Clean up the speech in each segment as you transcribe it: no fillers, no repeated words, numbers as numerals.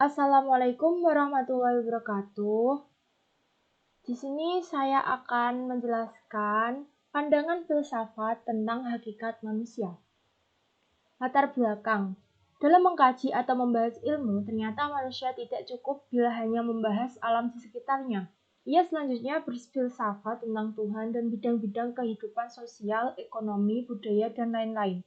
Assalamualaikum warahmatullahi wabarakatuh. Di sini saya akan menjelaskan pandangan filsafat tentang hakikat manusia. Latar belakang. Dalam mengkaji atau membahas ilmu, ternyata manusia tidak cukup bila hanya membahas alam di sekitarnya. Ia selanjutnya berfilsafat tentang Tuhan dan bidang-bidang kehidupan sosial, ekonomi, budaya, dan lain-lain.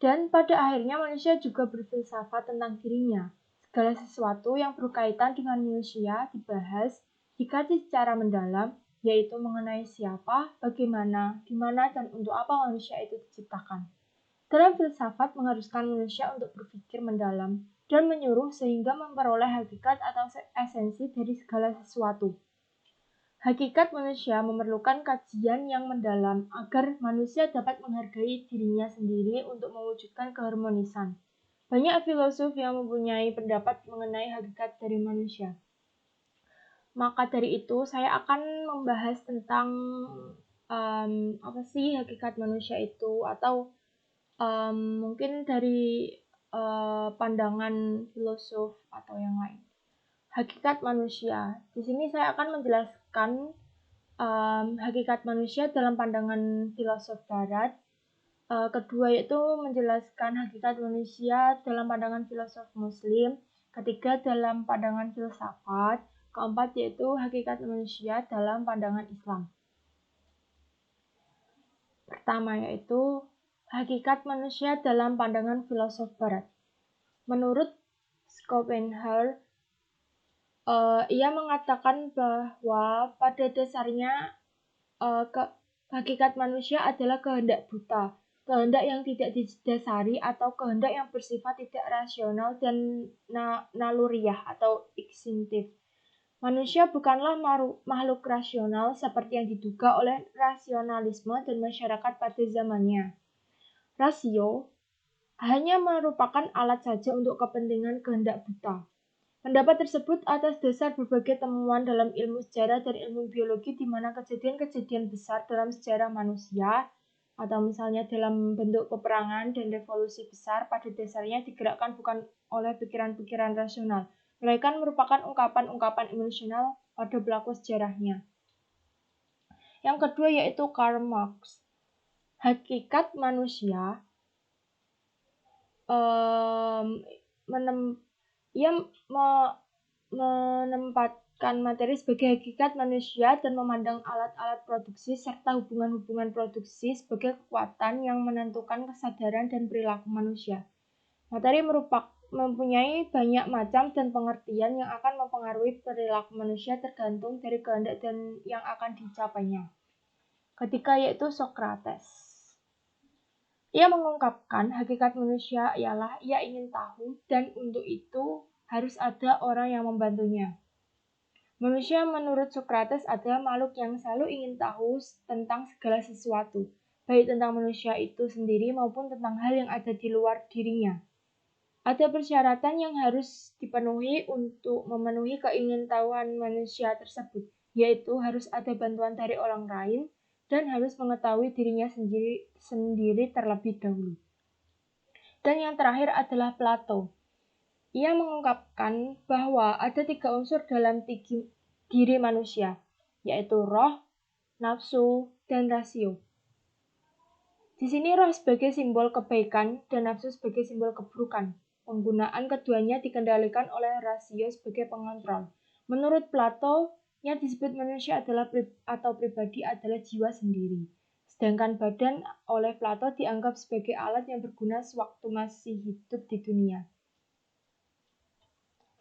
Dan pada akhirnya manusia juga berfilsafat tentang dirinya. Segala sesuatu yang berkaitan dengan manusia dibahas, dikaji secara mendalam, yaitu mengenai siapa, bagaimana, di mana, dan untuk apa manusia itu diciptakan. Dalam filsafat mengharuskan manusia untuk berpikir mendalam dan menyuruh sehingga memperoleh hakikat atau esensi dari segala sesuatu. Hakikat manusia memerlukan kajian yang mendalam agar manusia dapat menghargai dirinya sendiri untuk mewujudkan keharmonisan. Banyak filosof yang mempunyai pendapat mengenai hakikat dari manusia. Maka dari itu, saya akan membahas tentang apa sih hakikat manusia itu, atau mungkin dari pandangan filosof atau yang lain. Hakikat manusia. Di sini saya akan menjelaskan hakikat manusia dalam pandangan filosof Barat. Kedua yaitu menjelaskan hakikat manusia dalam pandangan filosof Muslim. Ketiga dalam pandangan filsafat. Keempat yaitu hakikat manusia dalam pandangan Islam. Pertama yaitu hakikat manusia dalam pandangan filosof Barat. Menurut Schopenhauer, ia mengatakan bahwa pada dasarnya hakikat manusia adalah kehendak buta, kehendak yang tidak didasari atau kehendak yang bersifat tidak rasional dan naluriah atau instinktif. Manusia bukanlah makhluk rasional seperti yang diduga oleh rasionalisme dan masyarakat pada zamannya. Rasio hanya merupakan alat saja untuk kepentingan kehendak buta. Pendapat tersebut atas dasar berbagai temuan dalam ilmu sejarah dan ilmu biologi di mana kejadian-kejadian besar dalam sejarah manusia atau misalnya dalam bentuk peperangan dan revolusi besar pada dasarnya digerakkan bukan oleh pikiran-pikiran rasional, melainkan merupakan ungkapan-ungkapan emosional pada pelaku sejarahnya. Yang kedua yaitu Karl Marx. Hakikat manusia ia menempatkan materi sebagai hakikat manusia dan memandang alat-alat produksi serta hubungan-hubungan produksi sebagai kekuatan yang menentukan kesadaran dan perilaku manusia. Materi mempunyai banyak macam dan pengertian yang akan mempengaruhi perilaku manusia tergantung dari kehendak dan yang akan dicapainya. Ketiga yaitu Socrates. Ia mengungkapkan hakikat manusia ialah ia ingin tahu dan untuk itu harus ada orang yang membantunya. Manusia menurut Socrates adalah makhluk yang selalu ingin tahu tentang segala sesuatu, baik tentang manusia itu sendiri maupun tentang hal yang ada di luar dirinya. Ada persyaratan yang harus dipenuhi untuk memenuhi keingintahuan manusia tersebut, yaitu harus ada bantuan dari orang lain, dan harus mengetahui dirinya sendiri terlebih dahulu. Dan yang terakhir adalah Plato. Ia mengungkapkan bahwa ada 3 unsur dalam diri manusia, yaitu roh, nafsu, dan rasio. Di sini roh sebagai simbol kebaikan dan nafsu sebagai simbol keburukan. Penggunaan keduanya dikendalikan oleh rasio sebagai pengontrol. Menurut Plato, yang disebut manusia adalah pribadi adalah jiwa sendiri. Sedangkan badan oleh Plato dianggap sebagai alat yang berguna sewaktu masih hidup di dunia.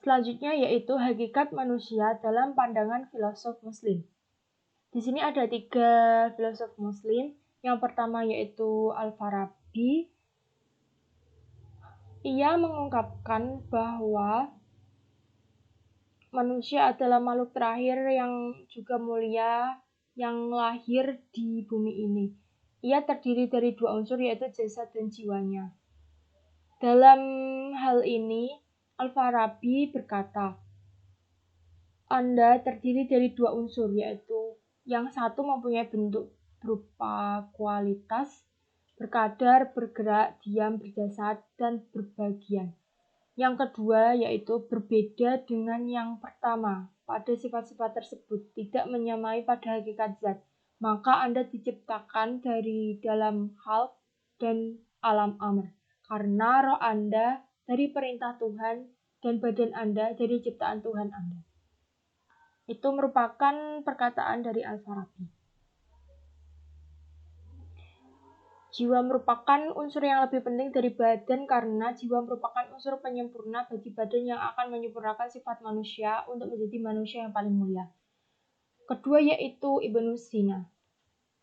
Selanjutnya yaitu hakikat manusia dalam pandangan filosof Muslim. Di sini ada 3 filosof Muslim. Yang pertama yaitu Al-Farabi. Ia mengungkapkan bahwa manusia adalah makhluk terakhir yang juga mulia yang lahir di bumi ini. Ia terdiri dari 2 unsur yaitu jasad dan jiwanya. Dalam hal ini, Al-Farabi berkata, Anda terdiri dari 2 unsur yaitu yang satu mempunyai bentuk berupa kualitas, berkadar, bergerak, diam, berjasad, dan berbagian. Yang kedua yaitu berbeda dengan yang pertama. Pada sifat-sifat tersebut tidak menyamai pada hakikat zat. Maka Anda diciptakan dari dalam hal dan alam amr. Karena roh Anda dari perintah Tuhan dan badan Anda dari ciptaan Tuhan Anda. Itu merupakan perkataan dari Al-Farabi. Jiwa merupakan unsur yang lebih penting dari badan karena jiwa merupakan unsur penyempurna bagi badan yang akan menyempurnakan sifat manusia untuk menjadi manusia yang paling mulia. Kedua yaitu Ibnu Sina.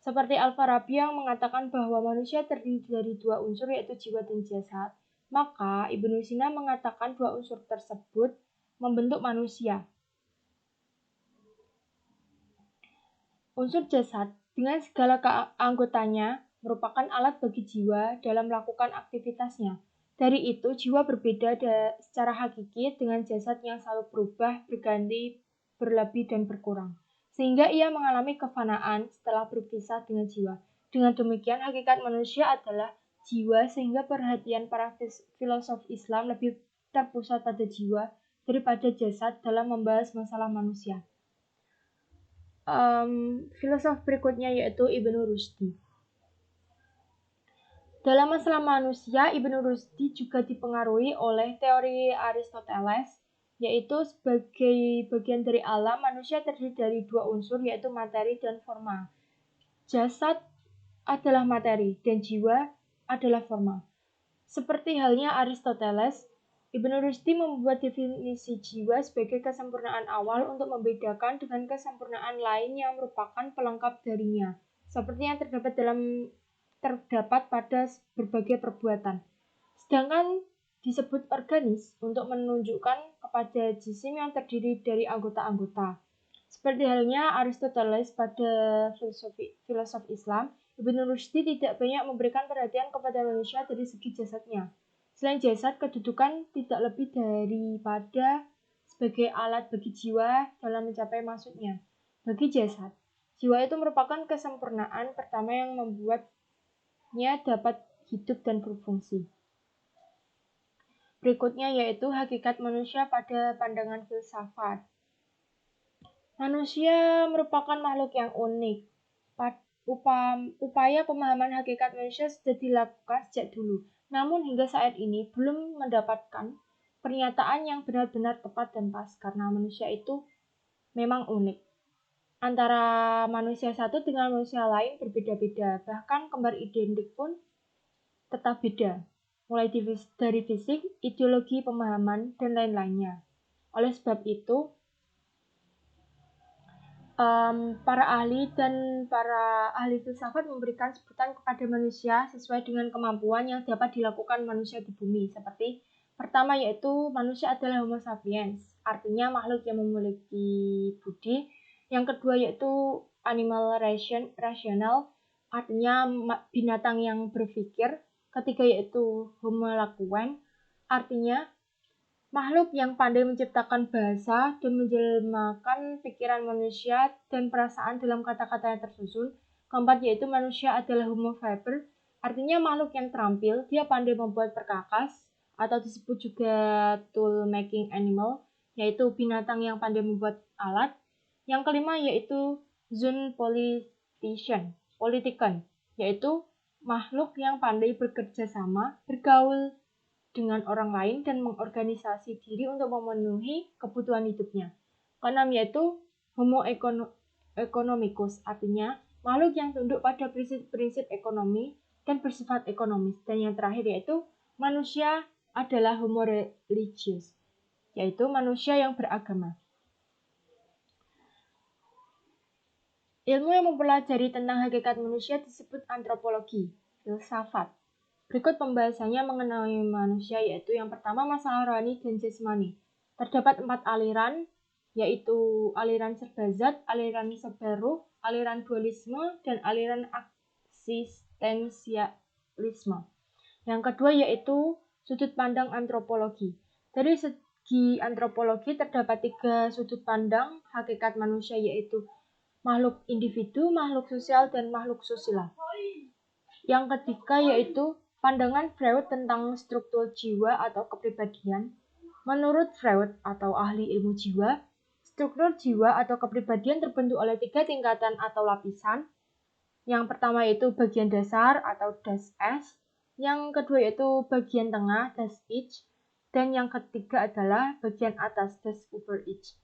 Seperti Al-Farabi yang mengatakan bahwa manusia terdiri dari dua unsur yaitu jiwa dan jasad, maka Ibnu Sina mengatakan dua unsur tersebut membentuk manusia. Unsur jasad dengan segala anggotanya merupakan alat bagi jiwa dalam melakukan aktivitasnya. Dari itu, jiwa berbeda secara hakiki dengan jasad yang selalu berubah, berganti, berlebih, dan berkurang. Sehingga ia mengalami kefanaan setelah berpisah dengan jiwa. Dengan demikian, hakikat manusia adalah jiwa sehingga perhatian para filosof Islam lebih terpusat pada jiwa daripada jasad dalam membahas masalah manusia. Filosof berikutnya yaitu Ibnu Rushdi. Dalam masalah manusia, Ibnu Rushdi juga dipengaruhi oleh teori Aristoteles, yaitu sebagai bagian dari alam, manusia terdiri dari dua unsur yaitu materi dan forma. Jasad adalah materi dan jiwa adalah forma. Seperti halnya Aristoteles, Ibnu Rushdi membuat definisi jiwa sebagai kesempurnaan awal untuk membedakan dengan kesempurnaan lain yang merupakan pelengkap darinya, seperti yang terdapat pada berbagai perbuatan. Sedangkan disebut organis untuk menunjukkan kepada jisim yang terdiri dari anggota-anggota. Seperti halnya Aristoteles pada filosof Islam, Ibnu Rushdi tidak banyak memberikan perhatian kepada manusia dari segi jasadnya. Selain jasad, kedudukan tidak lebih daripada sebagai alat bagi jiwa dalam mencapai maksudnya. Bagi jasad, jiwa itu merupakan kesempurnaan pertama yang membuatnya dapat hidup dan berfungsi. Berikutnya yaitu hakikat manusia pada pandangan filsafat. Manusia merupakan makhluk yang unik. Upaya pemahaman hakikat manusia sudah dilakukan sejak dulu, namun hingga saat ini belum mendapatkan pernyataan yang benar-benar tepat dan pas, karena manusia itu memang unik. Antara manusia satu dengan manusia lain berbeda-beda, bahkan kembar identik pun tetap beda, mulai dari fisik, ideologi, pemahaman, dan lain-lainnya. Oleh sebab itu, para ahli filsafat memberikan sebutan kepada manusia sesuai dengan kemampuan yang dapat dilakukan manusia di bumi. Seperti pertama yaitu manusia adalah Homo sapiens, artinya makhluk yang memiliki budi. Yang kedua yaitu animal rasional, artinya binatang yang berpikir. Ketiga yaitu Homo laquens, artinya makhluk yang pandai menciptakan bahasa dan menjelmakan pikiran manusia dan perasaan dalam kata-kata yang tersusun. Keempat yaitu manusia adalah Homo faber, artinya makhluk yang terampil, dia pandai membuat perkakas atau disebut juga tool making animal, yaitu binatang yang pandai membuat alat. Yang kelima yaitu zoon politician, yaitu makhluk yang pandai bekerja sama, bergaul dengan orang lain dan mengorganisasi diri untuk memenuhi kebutuhan hidupnya. Keenam yaitu Homo economicus, artinya makhluk yang tunduk pada prinsip-prinsip ekonomi dan bersifat ekonomis. Dan yang terakhir yaitu manusia adalah Homo religious, yaitu manusia yang beragama. Ilmu yang mempelajari tentang hakikat manusia disebut antropologi, filsafat. Berikut pembahasannya mengenai manusia, yaitu yang pertama masalah rohani dan jasmani. Terdapat 4 aliran, yaitu aliran serba zat, aliran serba ruh, aliran dualisme, dan aliran eksistensialisme. Yang kedua yaitu sudut pandang antropologi. Dari segi antropologi terdapat 3 sudut pandang hakikat manusia, yaitu makhluk individu, makhluk sosial, dan makhluk sosial. Yang ketiga yaitu pandangan Freud tentang struktur jiwa atau kepribadian. Menurut Freud atau ahli ilmu jiwa, struktur jiwa atau kepribadian terbentuk oleh 3 tingkatan atau lapisan. Yang pertama yaitu bagian dasar atau das S, yang kedua yaitu bagian tengah das Ich, dan yang ketiga adalah bagian atas das Über-Ich.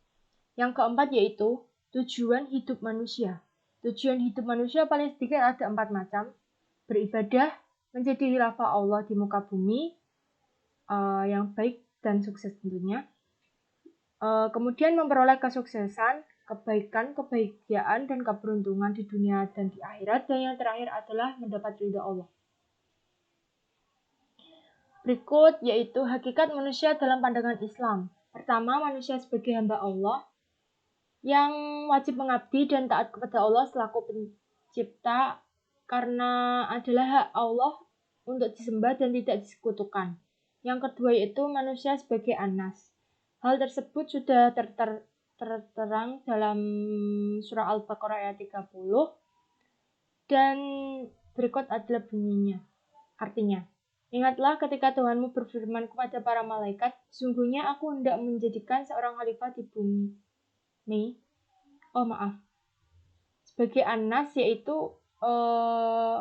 Yang keempat yaitu tujuan hidup manusia. Tujuan hidup manusia paling sedikit ada 4 macam. Beribadah, menjadi khilafah Allah di muka bumi, yang baik dan sukses tentunya. Kemudian memperoleh kesuksesan, kebaikan, kebahagiaan, dan keberuntungan di dunia dan di akhirat. Dan yang terakhir adalah mendapat ridha Allah. Berikut yaitu hakikat manusia dalam pandangan Islam. Pertama, manusia sebagai hamba Allah yang wajib mengabdi dan taat kepada Allah selaku pencipta karena adalah hak Allah untuk disembah dan tidak disekutukan. Yang kedua yaitu manusia sebagai anas. Hal tersebut sudah terterang dalam surah Al-Baqarah ayat 30 dan berikut adalah bunyinya. Artinya, ingatlah ketika Tuhanmu berfirman kepada para malaikat, sungguhnya aku hendak menjadikan seorang khalifah di bumi. Sebagai anas yaitu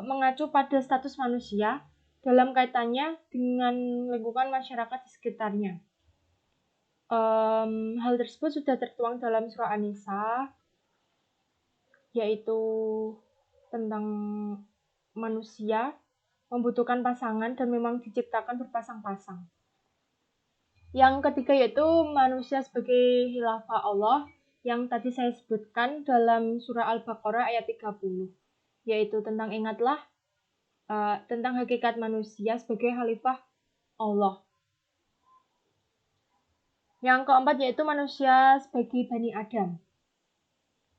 mengacu pada status manusia dalam kaitannya dengan lingkungan masyarakat di sekitarnya. Hal tersebut sudah tertuang dalam surah An-Nisa, yaitu tentang manusia membutuhkan pasangan dan memang diciptakan berpasang-pasang. Yang ketiga yaitu manusia sebagai khilafah Allah yang tadi saya sebutkan dalam surah Al-Baqarah ayat 30, yaitu tentang ingatlah tentang hakikat manusia sebagai khalifah Allah. Yang keempat yaitu manusia sebagai Bani Adam.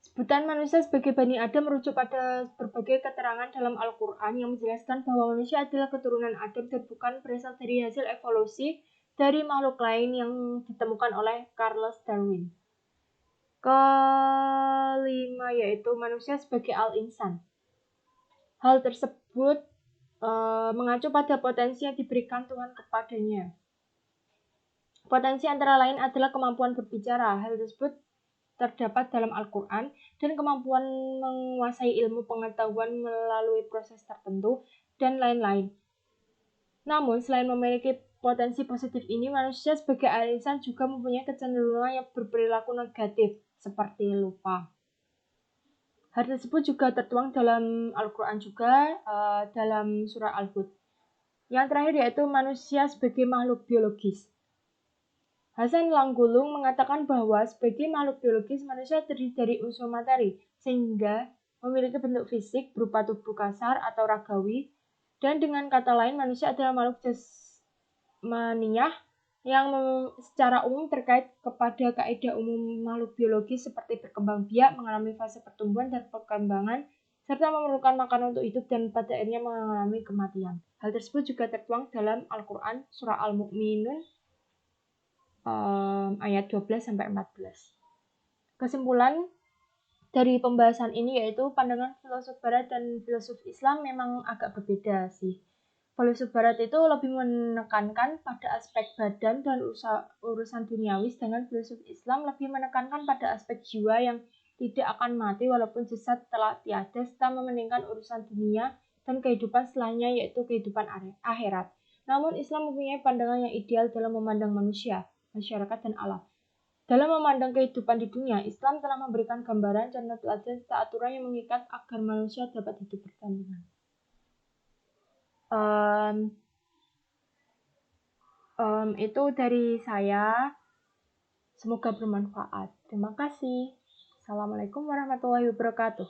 Sebutan manusia sebagai Bani Adam merujuk pada berbagai keterangan dalam Al-Quran yang menjelaskan bahwa manusia adalah keturunan Adam dan bukan berasal dari hasil evolusi dari makhluk lain yang ditemukan oleh Charles Darwin. Kelima yaitu manusia sebagai Al-Insan. Hal tersebut mengacu pada potensi yang diberikan Tuhan kepadanya. Potensi antara lain adalah kemampuan berbicara. Hal tersebut terdapat dalam Al-Quran dan kemampuan menguasai ilmu pengetahuan melalui proses tertentu dan lain-lain. Namun, selain memiliki potensi positif ini, manusia sebagai insan juga mempunyai kecenderungan yang berperilaku negatif, seperti lupa. Hal tersebut juga tertuang dalam Al-Quran juga, dalam surah Al-Hud. Yang terakhir yaitu manusia sebagai makhluk biologis. Hasan Langgulung mengatakan bahwa sebagai makhluk biologis, manusia terdiri dari unsur materi, sehingga memiliki bentuk fisik berupa tubuh kasar atau ragawi, dan dengan kata lain, manusia adalah makhluk jasmaniyah yang secara umum terkait kepada kaidah umum makhluk biologis seperti berkembang biak, mengalami fase pertumbuhan dan perkembangan, serta memerlukan makanan untuk hidup dan pada akhirnya mengalami kematian. Hal tersebut juga tertuang dalam Al-Quran surah Al-Mu'minun ayat 12-14. Kesimpulan dari pembahasan ini yaitu pandangan filosof barat dan filosof Islam memang agak berbeda sih. Filosof barat itu lebih menekankan pada aspek badan dan urusan duniawi, sedangkan filosof Islam lebih menekankan pada aspek jiwa yang tidak akan mati walaupun jasad telah tiada, serta mementingkan urusan dunia dan kehidupan setelahnya yaitu kehidupan akhirat. Namun Islam mempunyai pandangan yang ideal dalam memandang manusia, masyarakat, dan alam. Dalam memandang kehidupan di dunia, Islam telah memberikan gambaran dan teladan serta aturan yang mengikat agar manusia dapat hidup berdampingan. Itu dari saya. Semoga bermanfaat. Terima kasih. Assalamualaikum warahmatullahi wabarakatuh.